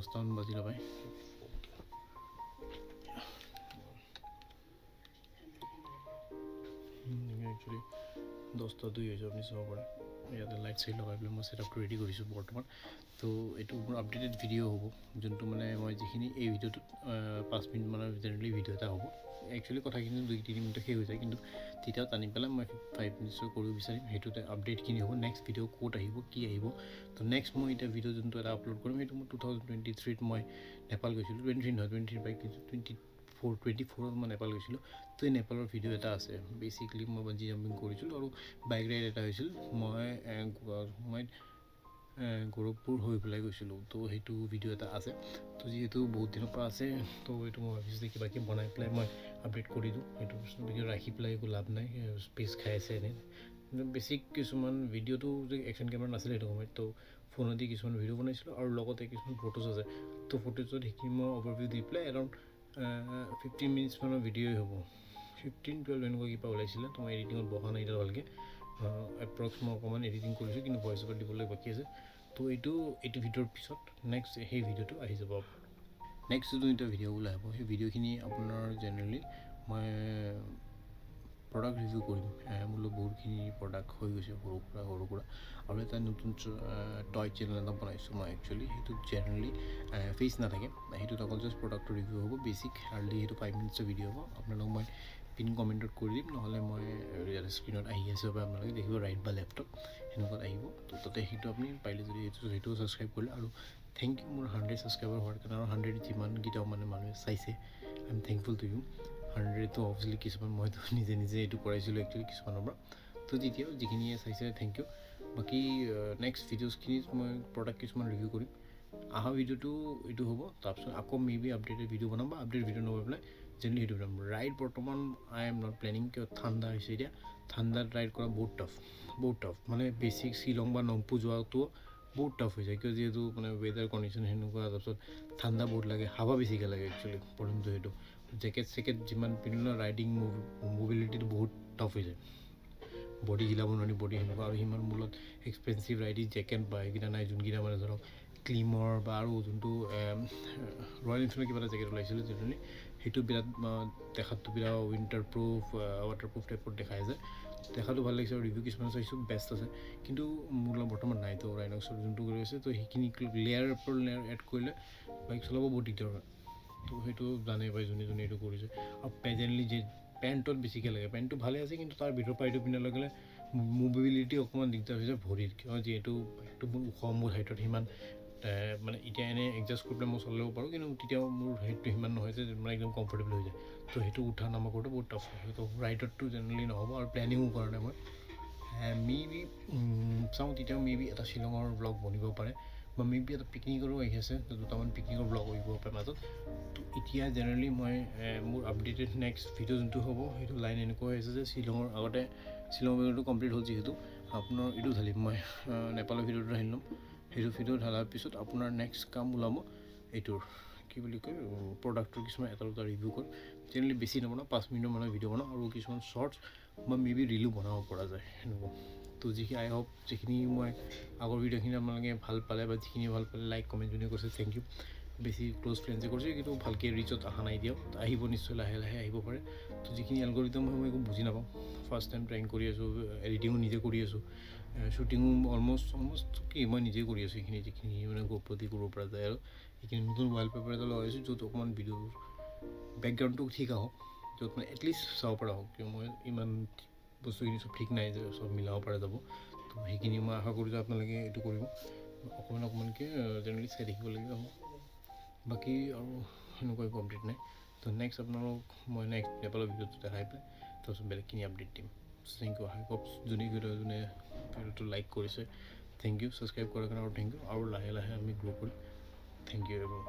10টামান বাজিলে পায় একচুৱেলি 10:02 হৈছে আপুনি চাব পাৰে ইয়াতে লাইট চাইট লগাই পেলাই মই ছেটআপটো ৰেডি কৰিছোঁ বৰ্তমান তো এইটো মোৰ আপডেটেড ভিডিঅ' হ'ব যোনটো মানে মই যিখিনি এই ভিডিঅ'টোত 5 মিনিটমানৰ জেনেৰেলি ভিডিঅ' এটা হ'ব একচুৱেলি কথাখিনি 2-3 মিনিটত শেষ হৈ যায় কিন্তু তেতিয়াও টানি পেলাই মই 5 মিনিটছৰ কৰিব বিচাৰিম সেইটোতে আপডেটখিনি হ'ব নেক্সট ভিডিঅ' ক'ত আহিব কি আহিব তো নেক্সট মই এতিয়া ভিডিঅ' যোনটো এটা আপলোড কৰিম সেইটো মই 2023ত মই নেপাল গৈছিলোঁ 23 নহয় 23 বাইক 24ত মই নেপাল গৈছিলোঁ তো এই নেপালৰ ভিডিঅ' এটা আছে বেচিকলি মই বাঞ্জি জাম্পিং কৰিছিলোঁ আৰু বাইক ৰাইড এটা হৈছিল মই গোৰখপুৰ হৈ পেলাই গৈছিলোঁ তো সেইটো ভিডিঅ' এটা আছে তো যিহেতু বহুত দিনৰ পৰা আছে তো এইটো মই ভাবিছোঁ কিবা কিবি বনাই পেলাই মই আপডেট কৰি দিওঁ সেইটো ভিডিঅ' ৰাখি পেলাই একো লাভ নাই স্পেচ খাই আছে এনেই বেছিক কিছুমান ভিডিঅ'টো যে একশ্যন কেমেৰা নাছিলে সেইটো সময়ত তো ফোনেদি কিছুমান ভিডিঅ' বনাইছিলোঁ আৰু লগতে কিছুমান ফটোজ আছে তো ফটোজত সেইখিনি মই অভাৰভিউ দি পেলাই এৰাউণ্ড 15 মিনিটছমানৰ ভিডিঅ'ই হ'ব 15-12 এনেকুৱা কিবা ওলাইছিলে তো মই এডিটিঙত বহা নাই এতিয়া ভালকৈ এপ্ৰক্স মই অকণমান এডিটিং কৰিছোঁ কিন্তু ভইচ অভাৰ দিবলৈ বাকী আছে তো এইটো ভিডিঅ'ৰ পিছত নেক্সট সেই ভিডিঅ'টো আহি যাব নেক্সট যোনটো এতিয়া ভিডিঅ' ওলাই হ'ব সেই ভিডিঅ'খিনি আপোনাৰ জেনেৰেলি মই প্ৰডাক্ট ৰিভিউ কৰিম মোৰ বহুতখিনি প্ৰডাক্ট হৈ গৈছে সৰু সুৰা আৰু এটা নতুন টয় চেনেল এটা বনাইছোঁ মই একচুৱেলি সেইটো জেনেৰেলি ফেচ নাথাকে সেইটোত অকল জাষ্ট প্ৰডাক্টটো ৰিভিউ হ'ব বেচিক হাৰ্ডলি সেইটো 5 মিনিটছৰ ভিডিঅ' হ'ব আপোনালোকক মই পিন কমেণ্টত কৰি দিম নহ'লে মই ইয়াতে স্ক্ৰীণত আহি আছে বা আপোনালোকে দেখিব ৰাইট বা লেফটত সেনেকুৱাত আহিব তো তাতে সেইটো আপুনি পাৰিলে যদি সেইটোও ছাবস্ক্ৰাইব কৰিলে আৰু থেংক ইউ মোৰ 100 ছাবস্ক্ৰাইবাৰ হোৱাৰ কাৰণে আৰু 100 যিমানকেইটাও মানে মানুহে চাইছে I am thankful to you 100টো অবভিয়াছলি কিছুমান মইতো নিজে এইটো কৰাইছিলোঁ একচুৱেলি কিছুমানৰ পৰা তো তেতিয়াও যিখিনিয়ে চাইছে থেংক ইউ বাকী নেক্সট ভিডিঅ'ছখিনিত মই প্ৰডাক্ট কিছুমান ৰিভিউ কৰিম অহা ভিডিঅ'টো এইটো হ'ব তাৰপিছত আকৌ মেবি আপডেটেড ভিডিঅ' বনাম বা আপডেট ভিডিঅ' নগৈ পেলাই জেনেৰেলি সেইটো বনাম ৰাইড বৰ্তমান আই এম নট প্লেনিং কিয় ঠাণ্ডা হৈছে এতিয়া ঠাণ্ডাত ৰাইড কৰা বহুত টাফ মানে বেছিক শ্বিলং বা নংপু যোৱাটো বহুত টাফ হৈ যায় কিয় যিহেতু মানে ৱেডাৰ কণ্ডিশ্যন সেনেকুৱা তাৰপিছত ঠাণ্ডা বহুত লাগে হাৱা বেছিকৈ লাগে একচুৱেলি প্ৰব্লেমটো সেইটো জেকেট যিমান পিন্ধিলেও ৰাইডিং মোবিলিটিটো বহুত টাফ হৈ যায় বডি হিলাব নোৱাৰি বডি সেনেকুৱা আৰু সিমান মূলত এক্সপেঞ্চিভ ৰাইডিং জেকেট বা সেইকেইটা নাই যোনকেইটা মানে ধৰক ক্লিমৰ বা আৰু যোনটো ৰয়েল এনফিল্ডৰ কিবা এটা জেকেট ওলাইছিলে জেনেৰেলি সেইটো বিৰাট দেখাতটো বিৰাট উইণ্টাৰ প্ৰুফ ৱাটাৰ প্ৰুফ টাইপত দেখাই যায় দেখাটো ভাল লাগিছে আৰু ৰিভিউ কিছুমান চাইছোঁ বেষ্ট আছে কিন্তু মোৰ লগত বৰ্তমান নাই তো ৰাইনক্সৰ যোনটো কৰি আছে তো সেইখিনি লেয়াৰ এড কৰিলে বাইক চলাব বহুত দিগদাৰ হয় তো সেইটো জানেই পাই যোনে এইটো কৰিছে আৰু প্ৰেজেণ্টলি যে পেণ্টত বেছিকৈ লাগে পেণ্টটো ভালে আছে কিন্তু তাৰ ভিতৰৰ পৰা এইটো পিন্ধাৰ লগে মোবিলিটি অকণমান দিগদাৰ হৈছে ভৰিত কিয় যিহেতু বাইকটো মোৰ ওখ মোৰ হাইটত সিমান মানে এতিয়া এনেই এডজাষ্ট কৰি পেলাই মই চলাব পাৰোঁ কিন্তু তেতিয়াও মোৰ হাইটটো সিমান নহয় যে মানে একদম কমফৰ্টেবল হৈ যায় তো সেইটো উঠা নামা কৰোঁতে বহুত টাফ হয় তো ৰাইডতটো জেনেৰেলি নহ'ব আৰু প্লেনিঙো কৰা নাই মই মেবি চাওঁ তেতিয়াও মেবি এটা শ্বিলঙৰ ব্লগ বনিব পাৰে বা মেবি এটা পিকনিকৰো আহি আছে দুটামান পিকনিকৰ ব্লগ আহিব পাৰে মাজত তো এতিয়া জেনেৰেলি মই মোৰ আপডেটেড নেক্সট ভিডিঅ' যোনটো হ'ব সেইটো লাইন এনেকুৱা হৈ আছে যে শ্বিলঙৰ আগতে শ্বিলঙৰ ভিডিঅ'টো কমপ্লিট হ'ল যিহেতু আপোনাৰ এইটো ঢালিম মই নেপালৰ ভিডিঅ'টো ঢালি ল'ম সেইটো ভিডিঅ' ঢালাৰ পিছত আপোনাৰ নেক্সট কাম ওলাব এইটোৰ কি বুলি কয় প্ৰডাক্টৰ কিছুমান এটা দুটা ৰিভিউ কৰিম জেনেৰেলি বেছি নবনাওঁ 5 মিনিটৰ মানৰ ভিডিঅ' বনাওঁ আৰু কিছুমান শ্বৰ্টছ বা মেবি ৰিলো বনাব পৰা যায় সেনেকুৱা তো আই হোপ যিখিনি মই আগৰ ভিডিঅ'খিনি আপোনালোকে ভাল পালে বা যিখিনি ভাল পালে লাইক কমেণ্ট যোনে কৰিছে থেংক ইউ বেছি ক্ল'জ ফ্ৰেণ্ডছে কৰিছে কিন্তু ভালকৈ ৰিচত অহা নাই দিয়ক আহিব নিশ্চয় লাহে আহিব পাৰে তো যিখিনি এলগৰিদম হয় মই একো বুজি নাপাওঁ ফাৰ্ষ্ট টাইম ট্ৰাইং কৰি আছোঁ এডিটিঙো নিজে কৰি আছোঁ শ্বুটিঙো অলমষ্ট কি মই নিজেই কৰি আছোঁ এইখিনি যিখিনি মানে গোপ্ৰতি কৰিব পৰা যায় আৰু এইখিনি নতুন ৱালপেপাৰ এটা লগাইছোঁ য'ত অকণমান ভিডিঅ'ৰ বেকগ্ৰাউণ্ডটো ঠিক আহক য'ত মানে এটলিষ্ট চাব পৰা হওক কিয় মই ইমান বস্তুখিনি চব ঠিক নাই যে চব মিলাব পৰা যাব তো সেইখিনি মই আশা কৰোঁ যে আপোনালোকে এইটো কৰিব অকণমানকৈ জেনেৰেলি চাই থাকিব লাগিব বাকী আৰু সেনেকুৱা একো আপডেট নাই তো নেক্সট আপোনালোক মই নেক্সট নেপালৰ ভিডিঅ'টো দেখাই পেলাই তাৰপিছত বেলেগখিনি আপডেট দিম থেংক ইউ আই হোপ যোনে ভিডিঅ'টো লাইক কৰিছে থেংক ইউ ছাবস্ক্ৰাইব কৰাৰ কাৰণে আৰু থেংক ইউ আৰু লাহে আমি গ্ৰ' কৰিম থেংক ইউ এভৰিৱান